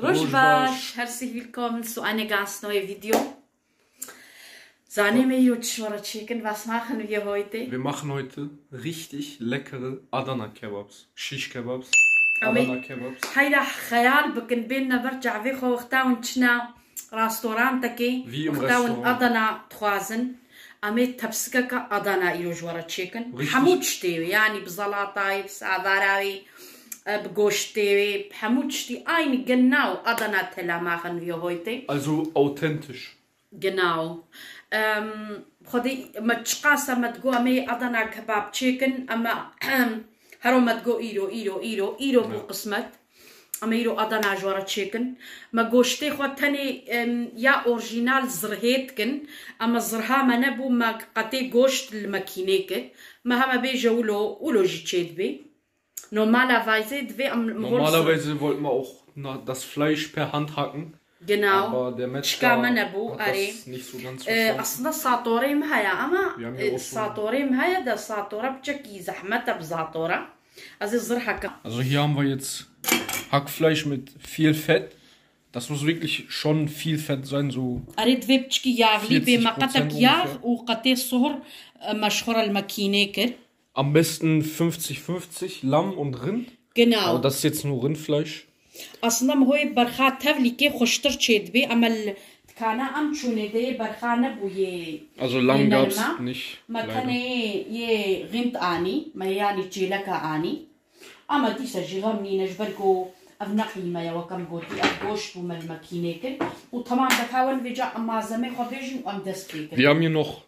Rojbash, herzlich willkommen zu einem ganz neuen Video. Sahne Meyutschwara Chicken, was machen wir heute? Wir machen heute richtig leckere Adana Kebabs, Shish Kebabs, Adana Kebabs. هيدا خيال بكن بيننا برجع في خو اختاون تشنا رستورانتكي اختاون أدانا تخازن أميت تبسكك أدانا يوجورا تشيكن حمود شتيوي يعني بزلاطاي بسعذاراوي بگوشتي بحمودشتي ein genau Adana Teller machen wir heute. Also authentisch. Genau. خدي ما تشقاسة ما تقو أمي أدانا كباب تشيكن أما هرو ما تقو إيرو بقسمت أما إيرو أدانا جورا تشيكن ما قوشتي خو تاني يا أورجينال زرهيتكن أما زرها ما نبو ما قطي قوشت الماكينيك ما هما بيجا ولو جيتشيد بي. Normalerweise wollten wir auch das Fleisch per Hand hacken. Genau. Aber der Metzger hat das nicht so ganz verstanden. أصلا الساطورة مهيا أما الساطورة مهيا ده الساطورة بتشكي زحمتها بزاطورة. Also hier haben wir jetzt Hackfleisch mit viel Fett. Das muss wirklich schon viel Fett sein, so 40%. Am besten 50-50 Lamm und Rind. Genau. Aber das ist jetzt nur Rindfleisch. أصلا هو برخات تفلي كي خشتر تشيد بي أما كان أم شوني دي برخانة بويه. Also Lamm gab's nicht. ما كان يه Rind آني ما يعني تجيلكا آني. أما دي سجيغا منين جبركو أبنقي ما يوكم قوتي أبوش بوم الماكينيكن وطبعا بكاون بيجا أما زمي خبيجن وأم دستيكن. Wir haben hier noch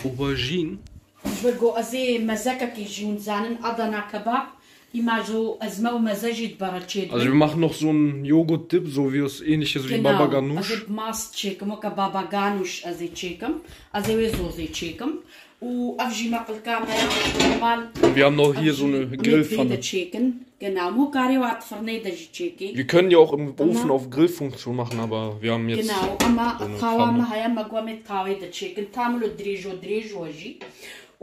Aubergine. جبركو أزي مزاكا كي جون زانن أدانا كباب. Also wir machen noch so einen Joghurt-Dip, so wie es ähnliches wie Baba Ganoush. Wir haben noch hier so eine Grillpfanne. Wir können die auch im Ofen auf Grillfunktion machen, aber wir haben jetzt so eine Pfanne.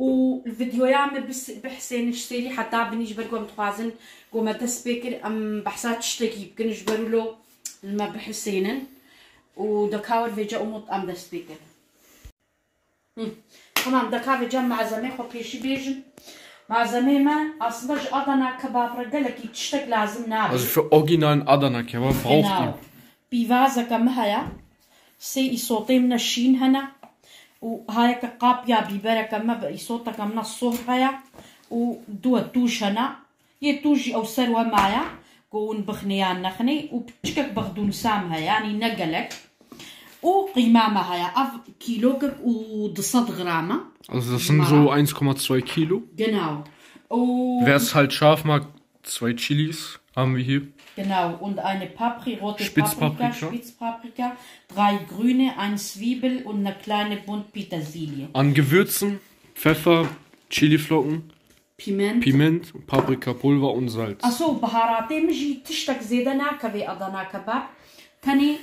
والفيديو يعمل بحسين اشتري حتى بنجبركم متوازن قوم تسبيكر ام بحسات تشتكي بكنجبروا له الما بحسينن ودكاور فيجا اموت ام دسبيكر تمام دكاور جا مع زمي خو بيشي بيجن مع زمي ما اصلا أدانا كباب رجلك تشتك لازم نعرف. Also für originalen Adana Kebab braucht ihr بيفازا كمهيا سي صوتي من الشين هنا وهاي كقابيا بيبرة كما بيصوتا كمنا الصهر هيا ودوا توش هنا يتوجي أو سروة معايا كون بخنيان نخني وبتشكك بخدون سامها يعني نقلك وقيمامة هيا أف كيلوك ودصد غرامة. Also das sind so 1,2 Kilo. Genau. Wer es halt scharf mag, 2 Chilis haben wir hier. Genau, und eine rote Spitzpaprika, 3 grüne, 1 Zwiebel und eine kleine Bund Petersilie. An Gewürzen, Pfeffer, Chiliflocken, Piment, Paprikapulver und Salz. Achso, Baharate مجي تشتك زيدنا كبي أدانا كباب. تاني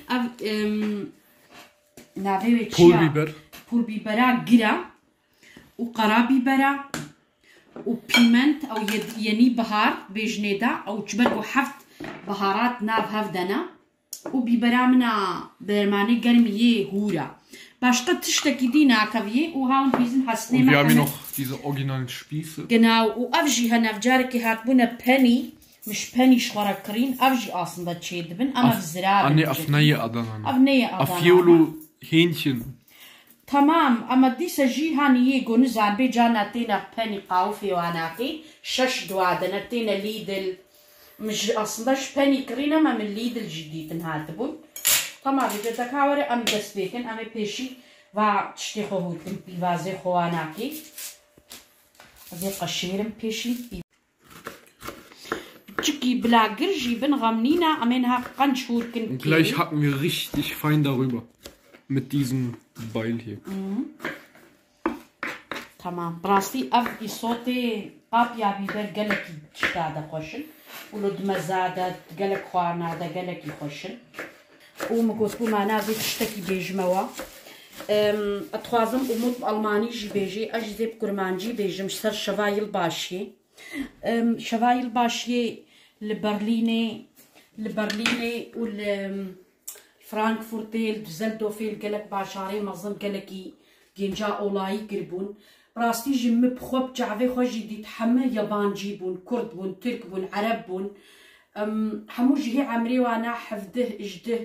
نافي Pulbiber. Pulbibera جرا وقرابيبرا وبيمنت أو يعني بهار بيجنيدا أو جبركو حفت بهارات ناف هفدنا وبيبرامنا برماني قرمية هورا باشتا تشتكي دينا كبيه وهاون بيزن حسني. Und wir haben hier noch diese originalen Spieße. Genau وأفجي هنا فجاركي هاتبونا بني مش بني شغركرين أفجي أصلا تشيدبن أما في الزراعة. أني أفنية أدانا. أفنية أدانا. أفيولو Hähnchen. تمام أما دي سجي هاني يجون زعبي جانا تينا بني قاوفي واناكي شش دوادنا تينا ليدل مش أصلاش بني كرينا ما من ليدل جديد نهاتبون. تمام بيجا دكاوري أم دسبيكن أم بيشي و تشتيخو هوتن بيوازي خواناكي زي قشيرم بيشي تشكي بلاجر جيبن غمنينا أمينها قنشوركن. Und gleich hacken wir richtig fein darüber. Mit diesem Beil hier. تمام براستي أف إصوتي قابيا بيبر قلكي تشتادا خوشن ولد مزادة قلك خوانا دا قلكي خوشن ومقوتكو معنا زي تشتكي بيجموا أتخوازم أموت ألماني جي بيجي أجزي بكرمانجي بيجي مش سر شوايل باشي شوايل باشي لبرليني البرليني والفرانكفورتي الدزلدوفي قالك باشاري مظن قالك جينجا اولاي قربون براستي جم بخوب جعفي خوجي دي تحمى يابان جيبون كرد بون ترك بون عرب بون حموج هي عمري وانا حفظه اجده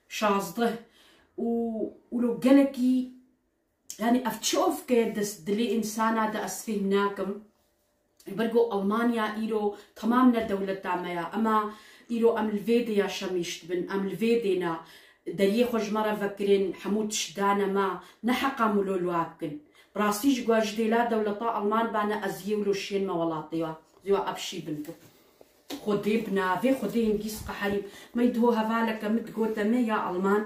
شازده ولو قالكي يعني افتشوف كيدس دلي انسانا دا اسفهمناكم برقو ألمانيا إيرو تمامنا دولة تاميا أما إيرو أم الفيديا شميشت بن أم الفيدينا دريه خوش مرة فكرين حمود شدانا ما نحقا مولولو أبكن براسيش قواج ديلا دولة ألمان بانا أزيولو شين ما ولاطيوا زيوا أبشي بنتو خودي بنافي خودي نقيس قحريب ما يدهو هفالك متقو تميا ألمان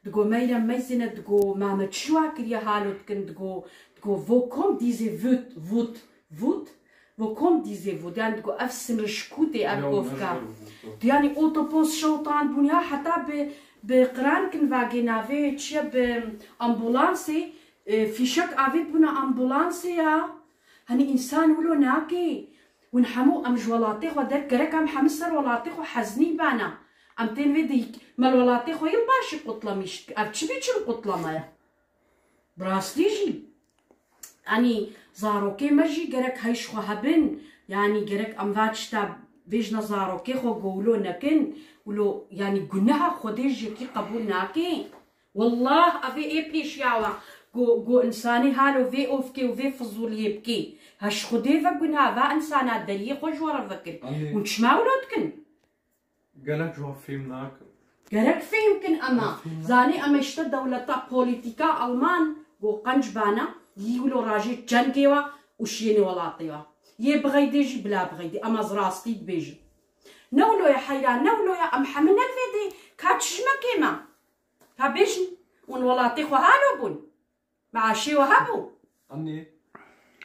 دقو ميرا ميزنة دقو ماما تشوا كريا هالو تكن دقو فو كوم ديزي فوت Wo kommt diese wo dann go afsim rishkute abgofka يعني اوتوبوس شوطان بنيا حتى بقران كن فاجينافي تشب امبولانسي في شك افيت بنا امبولانسي هني انسان ولو ناكي ونحمو ام جولاتي خو دك ركم حمسر ولاتي خو حزني بانا ام تين فيديك مال ولاتي خو يمباشي قطله مش ابتشبيتش القطله مايا براستيجي يعني زاروكي مجي جرك هيش خو هبن يعني جرك امفاتشتا بيجنا زاروكي خو قولو نكن ولو يعني جنها خديجي كي قبول ناكي والله افي اي بيش ياوا جو انساني هالو في اوفكي وفي فضول يبكي هاش خديفا جنها فا انسانا دلي خو جورا فكر ونش ماولوتكن جالك جوا فيم ناك جرك فيمكن اما زاني اما اشتا دولتا بوليتيكا المان جو قنجبانا يقولوا راجي جنكيوا وشيني ولاطيوا يبغي ديجي بلا بغيدي اما زراستي بيجي نولو يا حيران نولو يا ام حمنا الفيدي كاتشما كيما هابيجن ونولاطي خو هالو بون مع شي وهابو اني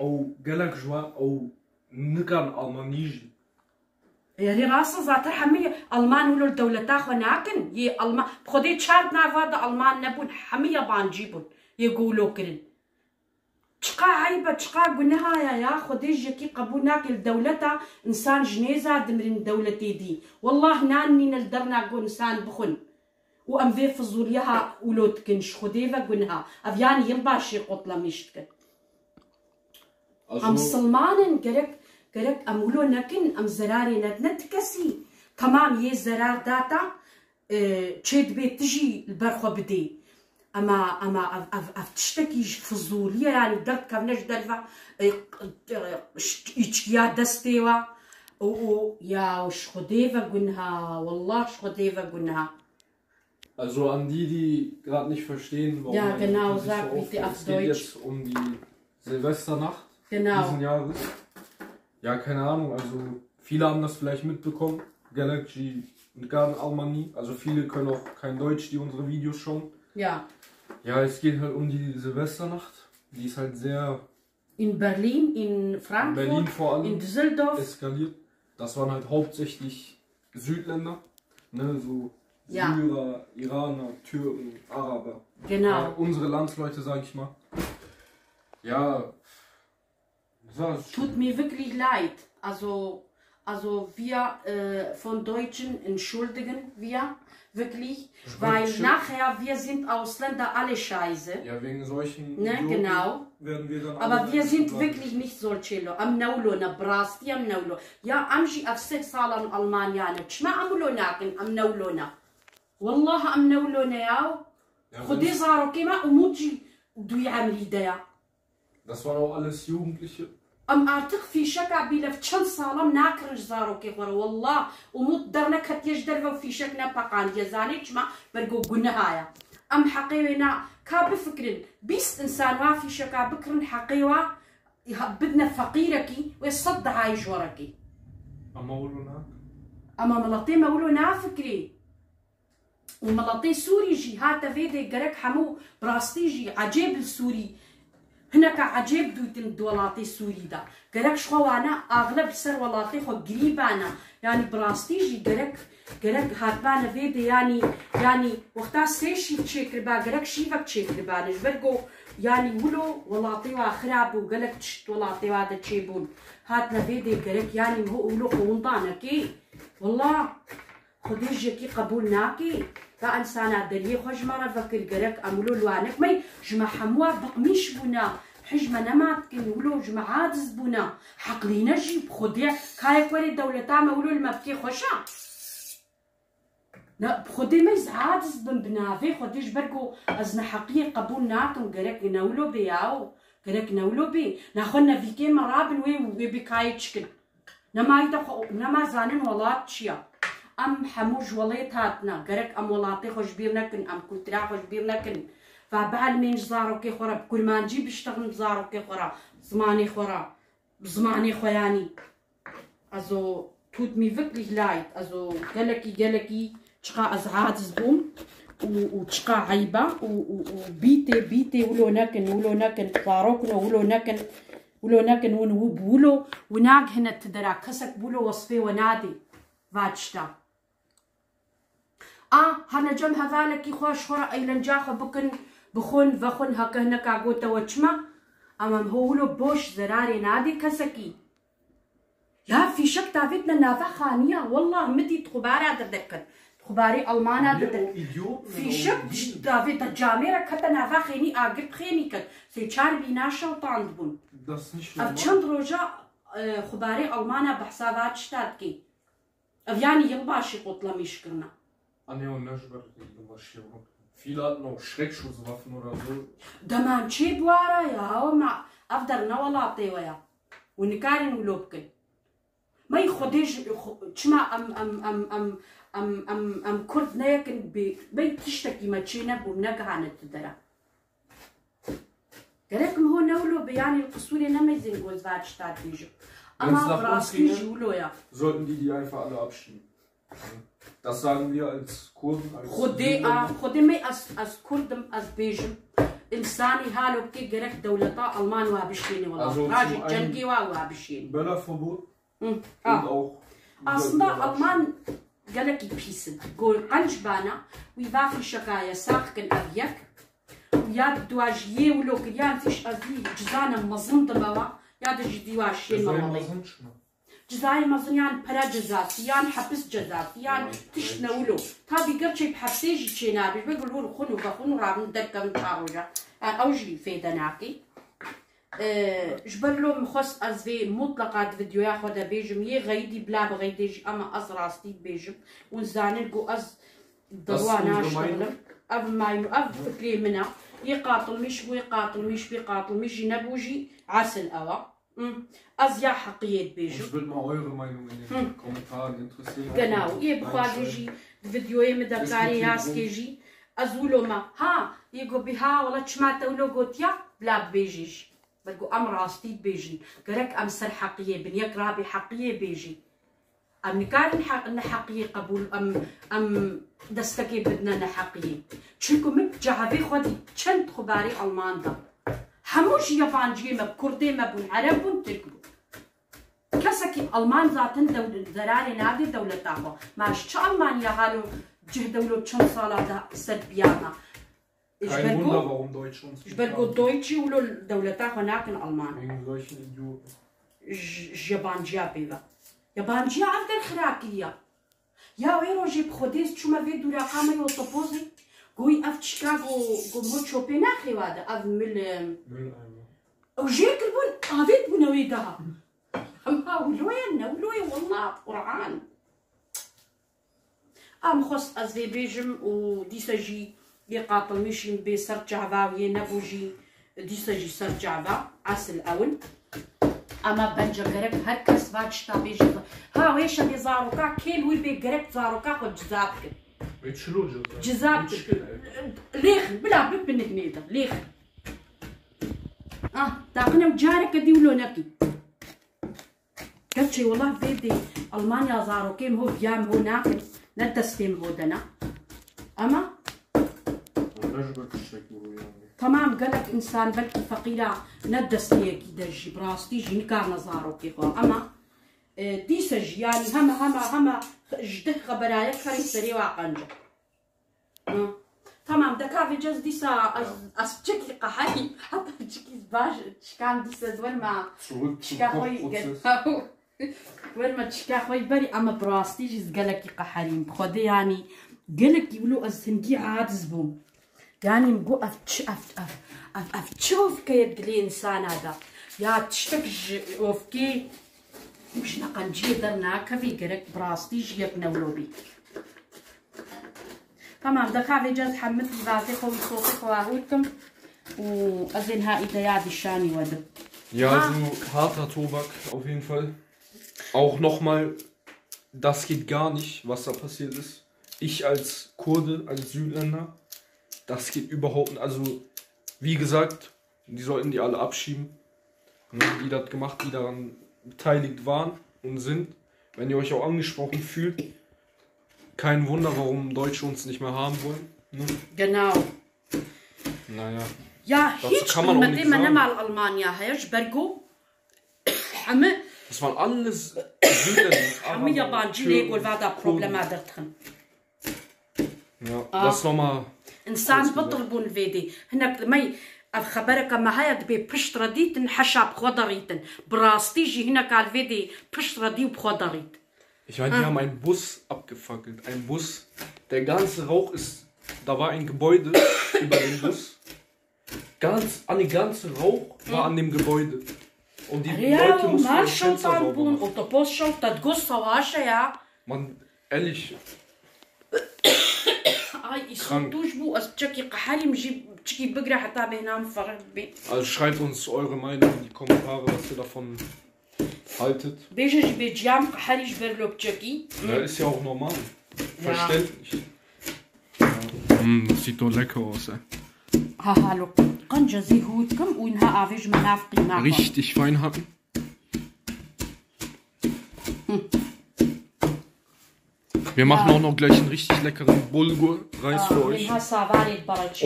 او جالك جوا او نكان المانيجي يعني راسا زاتر حمية المان ولو الدولة تاخو ناكن ي المان بخدي تشارت نافادا المان نبون حمية بانجيبون يقولوا كرن تشقا عيبة تشقا قلناها يا خديجة كي قبولناك الدولة إنسان جنيزة دمرين دولتي دي والله ناني نلدرنا قول إنسان بخن وأم في فزوريها ولو تكنش خديفة قلناها أفياني ينباشي قطلة ميشتكن أم سلمان قرك أم ولو نكن أم زراري نتكسي تمام يه زرار داتا تشيد بيت تجي البرخو بدي اما افتشتكي فضوليه يعني درت كمناش درفع يا دستيوا يا وش خديفه قلناها والله خديفه قلناها Also an die gerade nicht verstehen, warum ja, genau, sag bitte auf es Deutsch. geht jetzt um die Silvesternacht genau. diesen Jahres. Ja, keine Ahnung, also viele haben das vielleicht mitbekommen. Galaxy und Garden Almani, also viele können auch kein Deutsch, die unsere Videos schauen. Ja. Ja, es geht halt um die Silvesternacht. Die ist halt sehr... In Berlin, in Frankfurt, Berlin vor allem in Düsseldorf. Eskaliert. Das waren halt hauptsächlich Südländer. Ne, so ja. Syrer, Iraner, Türken, Araber. Genau. Ja, unsere Landsleute, sag ich mal. Ja. Tut mir wirklich leid. Also wir von Deutschen entschuldigen wir. Wirklich, weil nachher wir sind Ausländer alle scheiße. Ja, wegen solchen ne, genau. Werden wir dann aber wir sind wirklich nicht solche Leute. Am Naulo, na Brasti am Naulo. Ja, amji auf 6 Salan Almanianer. Schma amlo naken am Naulo na. Wallah am Naulo na ja. Khudi zaro kima umuji du yamli da. Das waren auch alles Jugendliche. ام ارتق في شكا بيلا في تشن صالم ناكرج زارو كي غور والله وموت درنا كتيج درفا في شكنا بقان جزاني تشما برقو قلنا هايا ام حقيونا كاب فكرن بيست انسان وافي شكا بكرن حقيوه بدنا فقيركي ويصد هاي جوركي اما ولونا اما ملطي ما ولونا فكري وملطي سوري جي هاتا فيدي قرك حمو براستيجي عجيب السوري هناك عجيب دوتن دولاتي سوري دا قالك شخو انا اغلب سر ولاتي خو قريبانا يعني براستيجي قالك هاتبانا فيدي يعني وقتا سيشي تشيكر با قالك شيفك تشيكر با نجبرقو يعني ولو ولاتي واخراب وقالك تشت ولاتي وادا تشيبون هاتنا فيدي قالك يعني هو ولو خونطانا كي والله خودیجی قبول ناکی تا انسان دلی خوش مرا فکر گرک امولو لوانک می جمع حموا بقمیش بونا حجم نمات كن ولو جمع عاجز بونا حقلي نجيب خدي كاي كوري الدولة تاما ولو المبكي خوشا لا خدي ميز عاجز بنافي خديش بركو ازنا حقيقي قبول ناكم قالك نولو بياو قالك نولو بي ناخذنا في كي مرابن وي بكاي تشكل نما زانن ولات شيا ام حموج وليت هاتنا قالك ام ولاتي خوش بيرنكن ام كلترا خوش بيرنكن فبعد من زارو كي خورا بكل ما نجيب اشتغل زارو كي خورا زماني خورا بزماني خوياني ازو توت مي wirklich leid also قالكي تشقى ازعاز بوم وتشقى عيبة وبيتي ولو نكن زاروكنا ولو نكن ونوب وناق هنا تدرا كسك بولو وصفي ونادي فاتشتا هنا جم هذالك خوش خورا ايلن جاخو بكن بخون فخون هكا هنا كاغوتا وچما امام هولو بوش زراري نادي كسكي يا في شك تافيتنا نافا خانية والله مدي تخباري تذكر تخباري ألمانا تذكر في شك تافيت الجاميرة كتا نافا خيني آقب خيني كت سيچار بيناشا وطاندبون أفچند روجا خباري ألمانا بحسابات شتاتكي أفياني يلباشي قطلة ميشكرنا أنا ونجبر يلباشي Viele hatten auch Schreckschusswaffen oder so. ده ما نشيب ورا يا هو مع أفضل ولا طيويا ونكارن ولوبكن ما يخديش تشما أم كرد ناكن بي تشتكي ما تشينا بمناك عن التدرا قالكم هو نولو بيعني القصوري نما يزين جوز فاتش تاع بيجو أما براسكي جولو يا sollten die einfach alle abschieben. Das sagen wir als Kurden. خدي مي as كردم as بيجم إنساني هالو كي جرك دولتا ألمان وابشيني والله راجل جنكي وابشيني. Böllerverbot. Und auch. أصلا ألمان قالك يبيسن قول قنجبانا ويبافي شكايا ساخكن أبيك وياد دواجيه ولو كيان فيش أذي جزانا مظن دموا ياد جديواشين مالي. جزاي مزنيان برا جزاسيان حبس جزاسيان تشنولو تابي قرشي بحبسيجي تشينابي بيقولوا خنو بخنو رابن دكم تاروجا اوجي فيدناكي جبرلو مخص ازفي مطلقات فيديو ياخذ بيجم يي غيدي بلا بغيديج اما ازراستي بيجم ونزانلقو از ضروانا شغلم اف ماينو اف فكري منا يقاتل مش ويقاتل مش بيقاتل مش نبوجي عسل اوا از يا حقيت بيجو. Ich würde mal eure Meinung in den Kommentaren interessieren. Genau, ihr بخواجي فيديو مدكاري ياسكيجي ازولو ما ها يقو بها والله تشمات ولو قلت يا بلا بيجيش بلقو ام راستي بيجي قالك ام سر حقية بنيك رابي حقية بيجي ام نكار حقية قبول ام دستكي بدنا نحقية تشيكو مك جعبي خودي چند خباري ألمان دا هموش يابانجي مب كردي مب عرب تركبو كسكي ألمان ذاتن ذراري نادي دولة تاعو ماش چه ألمانيا هالو جه دولة چند سالة دا سد بيانا Kein Wunder, warum Deutsche uns ich bin gut Deutsche ولو الدولة تاعو هناك ألمان wegen solchen Idioten. يابانجيا بيبا يابانجيا عفدر خراكية يا ويرو جيب خوديس شو ما في دورا قامي وطبوزي قوي اف تشيكاغو قوم تشوبي ناخي وادا اف مل وجيك البن افيت بنويدها اما ولوين والله قرآن ام خص ازفي بيجم وديساجي يقاطل مشين بسر جعباوية نبوجي ديساجي سر جعبا عسل اول اما بنجا قرق هركس باتشتا بيجي ها ويش بيزاروكا كيل وي بيقرق زاروكا خد جزابك شنو جزابك ليخ بلا ببنك نيدا ليخ تاقنا وجارك دي ولونكي قلت شي والله فيدي المانيا زاروكيم هو بيام هو ناكل ندستيم هو دنا اما تمام قالك انسان بلكي فقيرة ندستي كي براستي جي نكار نزاروكي خو اما دي سج يعني هما جده خبرايك خري سري واقنجه تمام دكا في جز ديسا اسبتشكي قحي حتى تشكي باش كان ديسا دول ما تشكا خوي وين ما تشكا خوي بري اما براستي جيز قالك قحرين بخدي يعني قالك يقولوا الزنقي عاجز بوم يعني مقو اف تشوف كيد لي انسان هذا يا تشتكج وفكي مش نقنجي درنا كفي قالك براستي جيك نولوبي تمام دكا في جاز حمد الغازي خوي صوتي خواهولكم وأزين ها إذا الشاني ودب. Ja, also harter Tobak auf jeden Fall. Auch nochmal, das geht gar nicht, was da passiert ist. Ich als Kurde, als Südländer, das geht überhaupt nicht. Also, wie gesagt, die sollten die alle abschieben, die das gemacht, die daran beteiligt waren und sind. Wenn ihr euch auch angesprochen fühlt, kein Wunder, warum Deutsche uns nicht mehr haben wollen. Ne? Genau. Naja. Ja, dazu kann man auch nichts sagen. Das waren alles Südländer. Ja, das nochmal. إنسان بطلبون فيدي هناك مي خبرك ما هاي تبي بشترة دي تنحشى بخضريتن براستي جي هناك على الفيدي بشترة دي بخضريت. Ich meine, die haben einen Bus abgefackelt. Ein Bus. Der ganze Rauch ist. Da war ein Gebäude über dem Bus. Der ganze Rauch war an dem Gebäude. Und die Leute mussten den Fenster sauber machen. Mann, ehrlich. Also schreibt uns eure Meinung in die Kommentare, was ihr davon haltet. Ja, ist ja auch normal. Verständlich. Ja. Das sieht doch lecker aus, ey. Richtig fein hacken. Wir machen auch noch gleich einen richtig leckeren Bulgur-Reis für euch.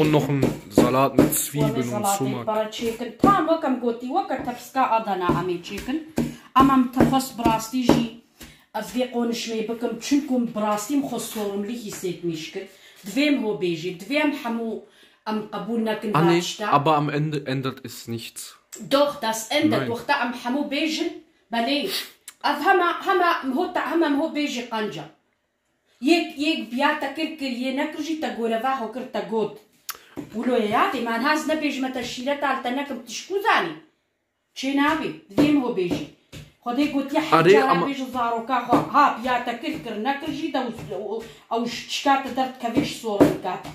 Und noch einen Salat mit Zwiebeln und Sumak. Ah nee, aber am Ende ändert es nichts. Doch, das ändert. Doch da am Hamu Bejen, balay. هما بيجي قنجة يك بياتا كركر ينكرجي تقول فاهو كرتا جود ولو ياتي ما ناس نبيج متى الشيلات على تنكم تشكو زاني شي نابي ذيم هو بيجي خدي قلت يا حجارة بيجي زارو كاخو ها بياتا كركر نكرجي دا أو شكاتا درت كفيش صورة كاتا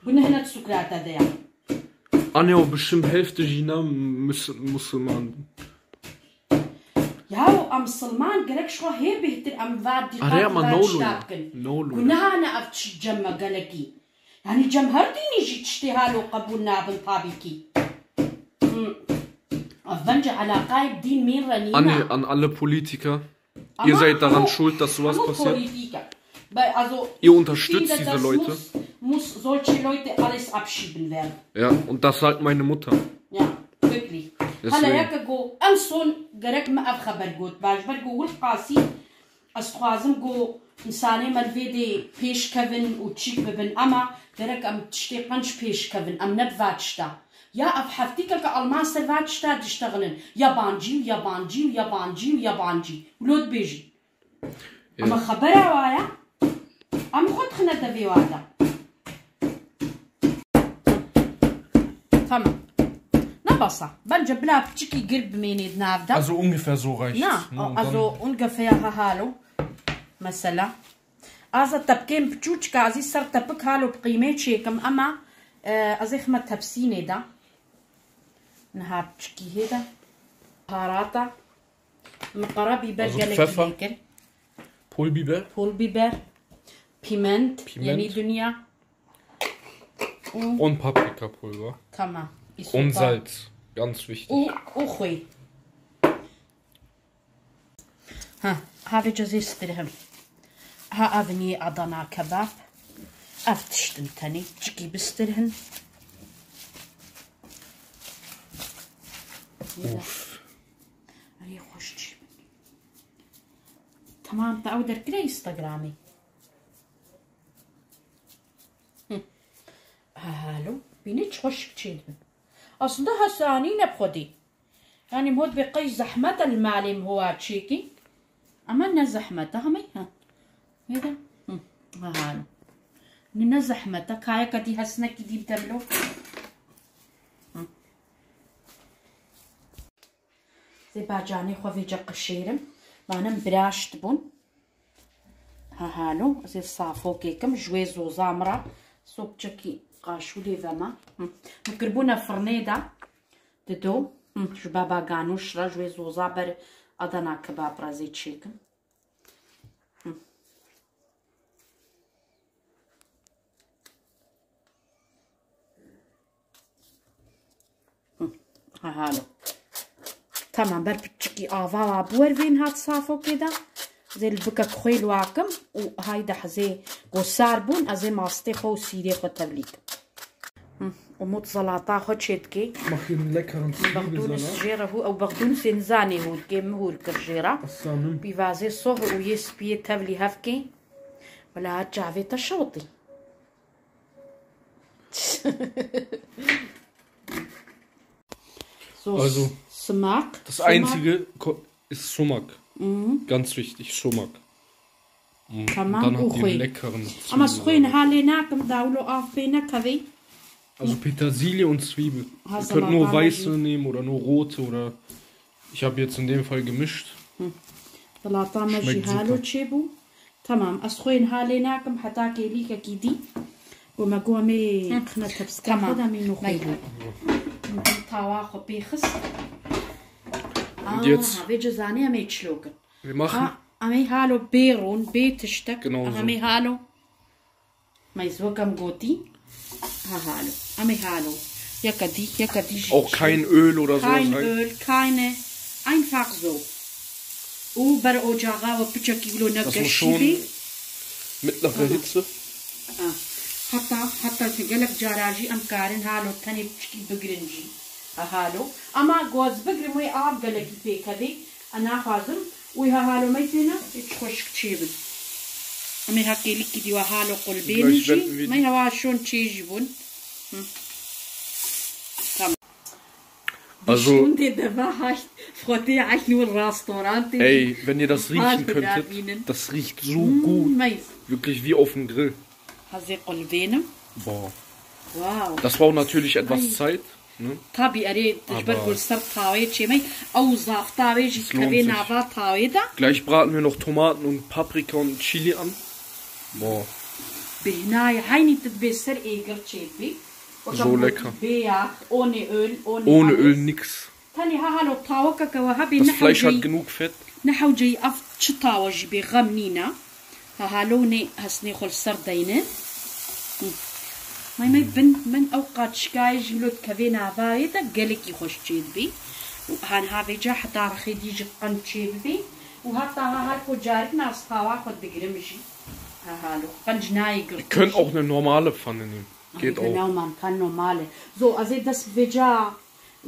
بنا هنا تسكراتا دا يعني أنا وبشم Hälfte China Musulman. Ja, am Salman قالك شو هي بهتر أم فادي قاتل كنا أنا أفتش جمع قالكي يعني جمهرتيني جيت اشتهالو قبولنا بالطابيكي أفنج على قايب دين مين رنينا An alle Politiker, ihr seid daran schuld, dass sowas passiert. Also, ihr unterstützt diese Leute. Muss solche Leute alles abschieben werden. Ja, und das sagt meine Mutter. Ja, wirklich. هلا ياك جو أنصون قرق ما أفخبر جود باش برجو والقاسي أستخازم جو إنساني مرفيدي بيش كفن وتشيك ببن أما قرق أم تشتيقنش بيش كفن أم نبفاتشتا يا أفحفتيك كألمان سلفاتشتا تشتغلن يابانجي ويابانجي ويابانجي ويابانجي ولود بيجي أما خبرها وايا أم خد خنا تبي وادا تمام بنجيب لها بتشكي قلب ميني نافدا. Also ungefähr so reicht. Ja, also ungefähr هالو مثلا. أزا تبكين بتشوشكا أزي صار تبك هالو بقيمة شيكم أما أزي خمة تبسيني دا. نها بتشكي هيدا. بهاراتا. مقربي برجلك ليكن. Pulbiber. Pulbiber. Piment. يعني دنيا. Und Paprikapulver. تمام. Und Salz, ganz wichtig. Uchui. هذا جزيس درهم. ها أبني أضنا كباب. أفتشتن تاني تشكي بسترهن. أوف. أري خوش تشبني. تمام تعودر كده إنستغرامي. هالو بينيش خوش تشيدبن. أصلها ثاني نبخدي يعني مهود بقي زحمة المعلم هو تشيكي عملنا زحمة همي ها هذا هالو ننا زحمة كايا كدي هسنا كدي بتملو زي باجاني خو فيجا قشيرم معنا براش تبون هالو زي صافو كيكم جوي زوزامرا صوب تشكي قاشو لي فما مقربونا فرنيدا تدو جبابا غانوش را جوي زوزابر ادانا كباب رازي تشيكم هالو تمام بربتشكي آفا بور فين هات صافو كده زي البكا خويل واكم وهايدا حزي قصار بون ازي ماستي خو سيري خو تبليك وموت زلاطة خو تشيتكي Mach hier einen leckeren بغدونس Zwiebelsalat. جيرة هو او بغدونس انزاني هو كيم هو الكرجيرة السامن. بيفازي صهر ويسبي تبلي هفكي ولا هتجعفي تشوطي Also, Sumak. das einzige ist Sumak. Ganz wichtig, Sumak. Und Tamam, dann habt ihr uchoy. einen leckeren أما سخين Zwiebelsalat. هاليناكم داولو أف بينك هذي Also Petersilie und Zwiebel. Ihr Hast du könnt mal nur Parmesan? weiße nehmen oder nur rote oder... Ich habe jetzt in dem Fall gemischt. طلعتا مجي Schmeckt هالو super. تشيبو تمام أسخين هاليناكم حتى كيليكا كيدي وما قومي خنا تبسكا خدا منو خيلو تاواخو بيخس jetzt- هذي جزاني أمي تشلوكن Wir machen... أمي هالو بيرون بيتشتك Genau so. أمي هالو ما يزوكم قوتي هالو أمي هالو يكدي Auch kein Öl oder so kein rein. Öl, keine, einfach so. Über Ojaga و بيتشا كيلو Das muss نقشيبي schon mittlere Hitze. حتى تقلك جاراجي أمكارن هالو تاني بشكي بقرنجي هالو أما جوز بقرن وي آب قلك بيك هذي أنا خازم ويها هالو ميتنا يتخوش كتشيبن أمي هكي لكي ديوا هالو قلبينجي ما يهوا شون تشيجبون Also, Stunde der Wahrheit, Frau eigentlich nur ein Restaurant. ey, wenn ihr das riechen könntet, das riecht so gut. Wirklich wie auf dem Grill. هذه قلبينه Boah. واو Das braucht natürlich etwas Zeit. Ne? طبي أريد تجبر Aber- كل سر طاوي شيء أو زاف طاوي جي lohnt كبين sich. عفا طاوي ده Gleich braten wir noch Tomaten und Paprika und Chili an. Boah. بهناي هاي تتبسر إيجر شيء So lecker. بياخ ohne Öl Ohne Öl nix. تاني هالو طاوكا كوهبي Das نحو Fleisch hat جي genug Fett. نحو جي أف شطاوة جي بغمنينا هالوني هسني خل سر دينه ما يبن من أوقات شكاي جلوت كفينا فايدة قالك يخش تشيد بي وهان هافي جا حتى رخيدي جقن تشيد بي وحتى هاكو جارك ناس طاوا خد بقرمجي هالو قنجناي قرطش Können auch eine normale Pfanne nehmen. Geht auch. Genau, man kann normale. So, also das Veja,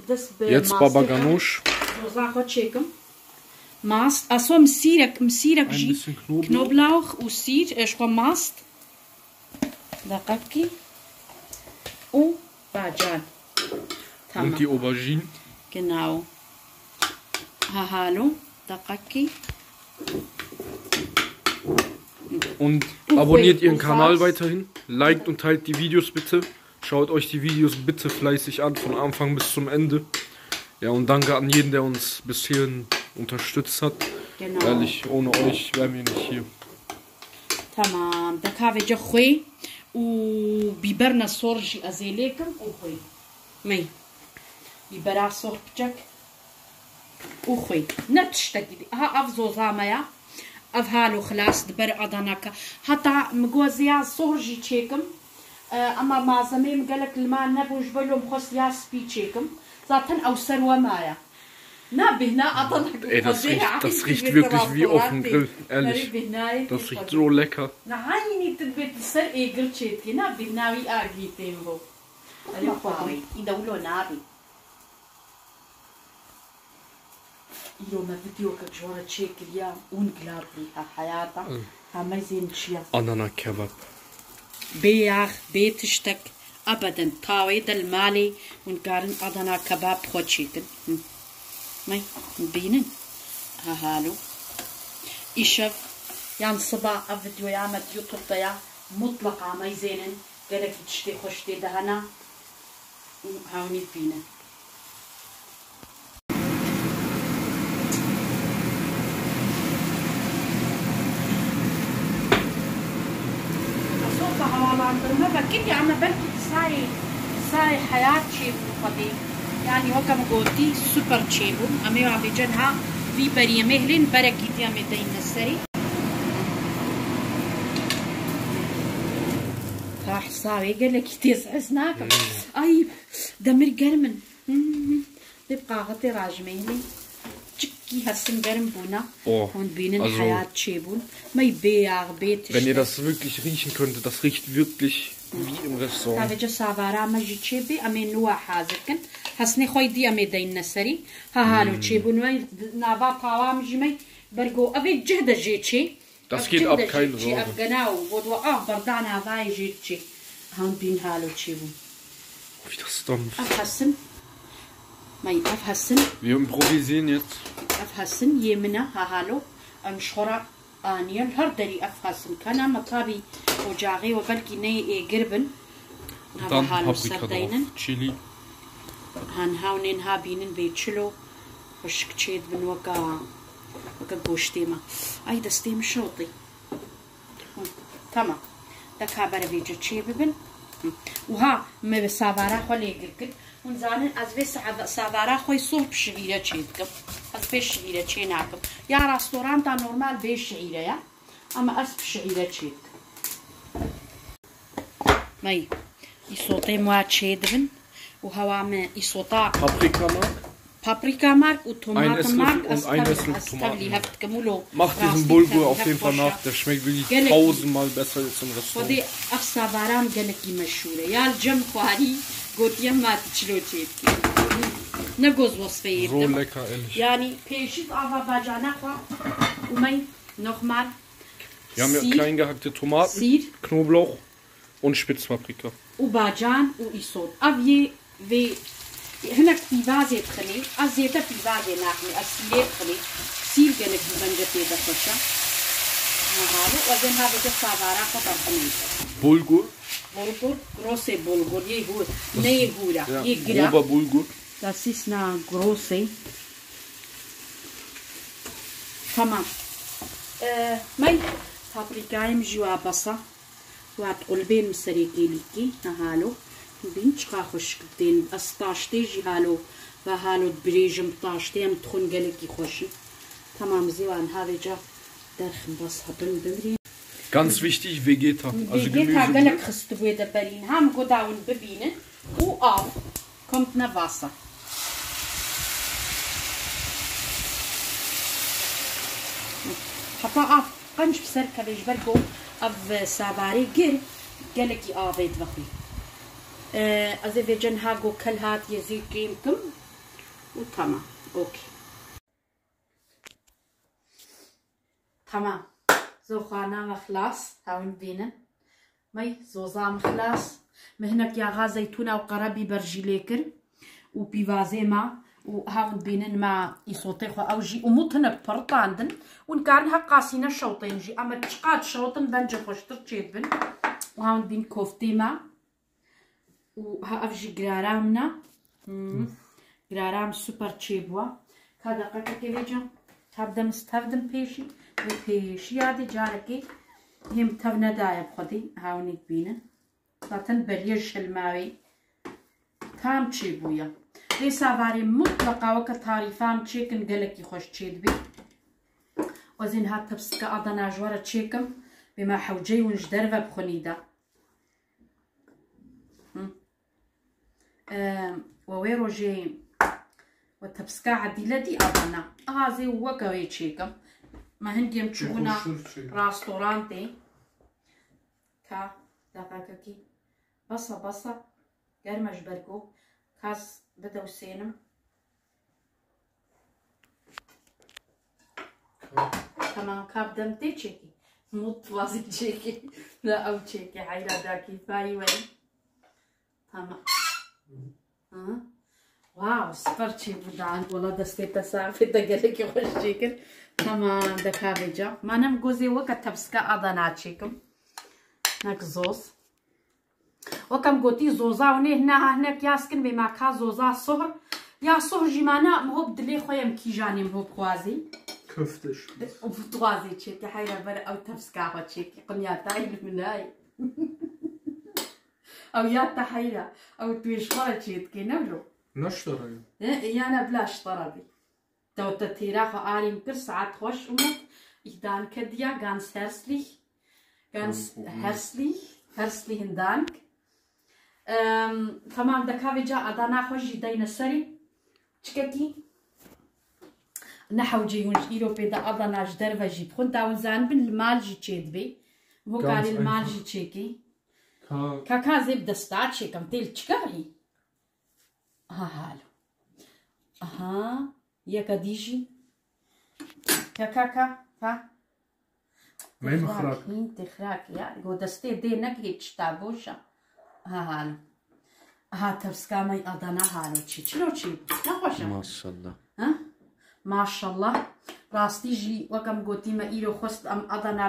das Jetzt Baba Ganoush. So, sag was checken. Mast, also Msirak Ein جي bisschen Knoblauch. Knoblauch وسير ايش هو ماست دقيقي وباجان Und die Aubergine. Genau. Hallo, دقيقي Und Du abonniert Hui, ihren du Kanal warst- weiterhin. Liked und teilt die Videos bitte. Schaut euch die Videos bitte fleißig an, von Anfang bis zum Ende. Ja, und danke an jeden, der uns bis hierhin unterstützt hat. Genau. Ehrlich, ohne euch wären wir nicht hier. تمام ده كافي جا خوي وبيبرنا صورجي ازيليكم وخوي مي بيبرا صور بجك وخوي نتشتكي ها افزو زامايا افهالو خلاص دبر اداناكا حتى مغوزيا صورجي تشيكم اما ما زميم قالك الماء نبوش بلوم خص ياس بي تشيكم ذاتن او سروا مايا Ey, das riecht wirklich wie auf dem Grill, ehrlich. Das riecht so lecker. Adana Kebab. بياخ بيتشتك ابدا طاويد المالي ونقارن ادنا كباب خوتشيكن ماي بينن هالو إيشف يعني صبا أفيديو يعمل يوتيوب ضيا مطلقة ما يزينن قالك تشتي خشتي دهنا هاوني فينا أصوبها هوالا ما بكيت عم بلكي ساي حياة شيء قديم يعني وكم قلتي سوبر تشيبو أمي وعم بيجنها في بريه مهلين بركي دي أمي دين السري راح صاوي قال لك تيسعسناكم أي دمر قرمن تبقى غطي راجميني تشكي هسن قرم بونا und bienen حياة تشيبون ما يبيع بيت. Wenn ihr das wirklich riechen könntet, das riecht wirklich wie im Restaurant. هذا جسافارا مجد شيبي أمي نوا حازكن هسني خوي دي أمي دين نسري هالو تشيبون وين نابا طعام جمي برجو أبي جهد جيتشي. Das geht ab, keine Sorge. Genau, wo du auch bardana vai jitchi. Han bin halo chibu. Wie das dampft. Afhassen. Mai afhassen. Wir improvisieren jetzt. Afhassen yemina halo an shora aniyal hardari afhassen kana matabi وجاغي وبلكي ني قربن. Dann Paprika drauf, Chili. Han haunin habinen بيتشلو وشك تشيد بن وكا قوشتيما اي دستيم شوطي تمام دكا بربيجة تشي ببن وها ما بسافارا خلي يقلقل ونزانن از بس سافارا خوي صوب شعيرة تشيدكم از بس شعيرة تشيناكم يا رستوران تا نورمال بيش شعيرة يا اما اس بشعيرة تشيدكم ماي يصوتي موا تشيدبن وهوا ما يصوتا Paprika Mark und Tomatenmark und ein Esslöffel Tomaten. Macht diesen Bulgur auf jeden Fall nach, der schmeckt wirklich 1000-mal besser als im Restaurant. ودي أفسا بارام قالكي مشهورة يا الجم خواري قلت يما تشلو تشيتكي نجوز وصفة So lecker, ehrlich. يعني بيشيت أفا باجانا خوا ومي nochmal Wir haben ja klein gehackte Tomaten, Knoblauch und Spitzpaprika. وباجان وإيصود أبي في هناك في فازي تخلي أزيتا في فازي ناحني أسليت خلي سير قالك بنجة تيدا خشة هذا وزين هذا جسافارا خطر خمين Bulgur große Bulgur يهود نيهورا ja, grober Bulgur. Das ist eine große تمام ماي paprika يمجوا بصا وات قلبين مسريكي ليكي هالو بين شقا خوش كدين أستاشتي جي هالو وهالو بريجم طاشتي أم تخون قلقي خوشي تمام زيوان هذا جا درخم بس هبن بمرين Ganz wichtig, Vegeta. Also Vegeta قلق خستبوي دبرين هم قداون ببينن وآف kommt na Wasser حتى آف قنش بسركة بيجبرقو أف ساباري قلقي آفيد وخي از ویجن ها گو کل هات یزی قیمتم و تمام اوکی تمام زو خانا وخلاص هاون بينا مي زوزام خلاص مهنك يا غا زيتونة وقربي برجي ليكر وبيفازي ما وهاون بينن ما يصوتي خو اوجي ومتنك برطاندن وان كان هقاسينا شوطين جي اما تشقات شوطن بنجي خوشتر تشيدبن وهاون بين كوفتي ما وهافجي جرارامنا جرارام سوبر تشيبوا كذا قطع كيفيجا تبدا مستخدم بيشي وبيشي هذه جاركي هم تبنا دايب خدي هاوني بينا لاتن بريش الماوي تام تشيبويا ليسا فاري مطلقة وكتاريفام تشيكن قلقي خوش تشيد بي وزين هات تبسكا أضنا جوارة تشيكم بما حوجي ونجدرفة بخنيدة وويرو جي وتبسكا عديلة دي أضنا غازي وقوي تشيكم ما هندي متشوفنا راستورانتي كا دقاقكي بصا قرمج برقو كاس بدو سينم تمام كاب دمتي تشيكي مو توازي تشيكي لا او تشيكي عيلا داكي فاي وين تمام واو سبر تشي بدان والله دستي تسافي دقلك يخش تشيكن تمام دكابجا ما نم جوزي وقت تبسكا أضناتشيكم نك زوز وكم قوتي زوزا وني هناك ياسكن بما كا زوزا صهر يا صهر جمانا مهو بدلي خويا مكيجاني مهو بخوازي كفتش وفتوازي تشيكي حيرا برا أو تبسكا هو تشيكي قنيا تايل من هاي أو يا تحيرا أو تويشورا تشيكي نبلو نشتري يانا بلاش طربي تو تتيراخ آريم كر ساعات خوش أمت إهدان كديا ganz herzlichen Dank تمام دكافجا أدانا خوش جدين سري تشككي نحو جيون إيرو بيدا أدانا جدر وجيب خون داون زان بن المال جي تشيد بي هو قال المال جي تشيكي كاكا زيب دستات شيكم تيل تشكري هالو أها يا كديجي يا كاكا ها ما مخراك انت خراك يا جو دستي دي نكيت تابوشا هالو ها ترسكامي أدانا هالو شلو تشي نخوشا ما شاء الله ها ما شاء الله راستي جي وكم قوتي ما إيرو خست أم أدانا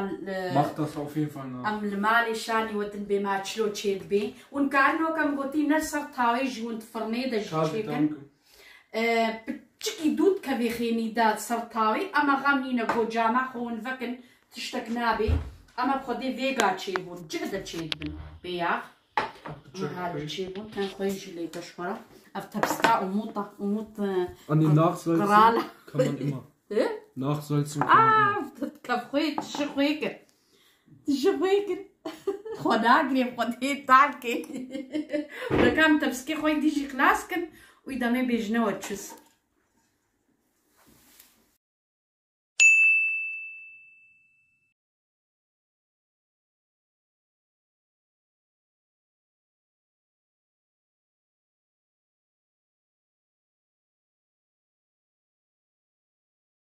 macht das auf jeden Fall nach أم المالي شاني ودن بما تشلو تشيد بي ونكارنو كم قوتي نرسر تاوي جون تفرنيدا جيشيكن بتشكي دود كبي خيني داد سرطاوي أما غامنينا بو جامع خون فكن تشتكنابي أما بخدي فيغا تشيبون جهدا تشيبون بياخ هذا تشيبون كان خويجي لي تشفرة أفتبسكا وموت an den Nachsalzen قرالة kann man immer Nachsalzen kann man immer تتكفخوي تشخويكر خدا قريب خدي تاكي وكام تبسكي خوي ديجي خلاصكن ويدامي بيجنوا تشس